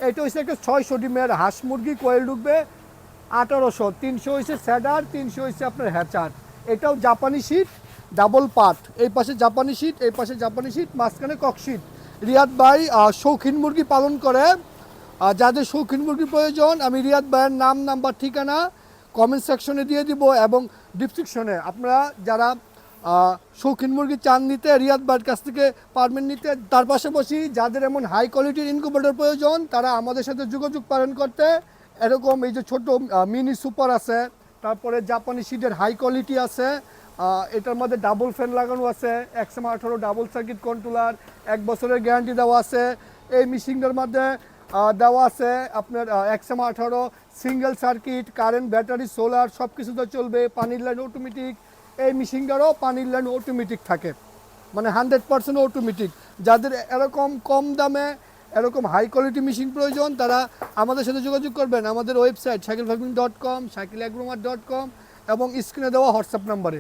এটা হচ্ছে একটা 600 ডিমের হাঁস মুরগি কোয়েল ঢুকবে 1800, 300 হয়েছে স্যাডার, 300 হয়েছে আপনার হ্যাচার। এটাও জাপানি শিট ডাবল পাট, এই পাশে জাপানি শিট, এই পাশে জাপানি শিট, মাঝখানে ককশিট। রিয়াদ ভাই শৌখিন মুরগি পালন করে, যাদের শৌখিন মুরগির প্রয়োজন আমি রিয়াদ ভাইয়ের নাম নাম্বার ঠিকানা কমেন্ট সেকশনে দিয়ে দিব এবং ডিসক্রিপশনে। আপনারা যারা শৌখিন মুরগি চান নিতে রিয়াদ ভাইয়ের কাছ থেকে পারবেন নিতে। তার পাশাপাশি যাদের এমন হাই কোয়ালিটির ইনকিউবেটর প্রয়োজন তারা আমাদের সাথে যোগাযোগ পালন করতে। এরকম এই যে ছোট মিনি সুপার আছে, তারপরে জাপানি শিটের হাই কোয়ালিটি আছে, এটার মধ্যে ডাবল ফ্যান লাগানো আছে, XM18 ডাবল সার্কিট কন্ট্রোলার, 1 বছরের গ্যারান্টি দেওয়া আছে। এই মেশিনটার মধ্যে দেওয়া আছে আপনার XM18 single circuit, current, battery, solar সব কিছুতে চলবে। পানির লাইন অটোমেটিক, এই মেশিনটারও পানির লাইন অটোমেটিক থাকে, মানে 100% অটোমেটিক। যাদের এরকম কম দামে এরকম হাই কোয়ালিটি মেশিন প্রয়োজন তারা আমাদের সাথে যোগাযোগ করবেন আমাদের ওয়েবসাইট shakilfarming.com, shakilagromart.com এবং স্ক্রিনে দেওয়া হোয়াটসঅ্যাপ নাম্বারে।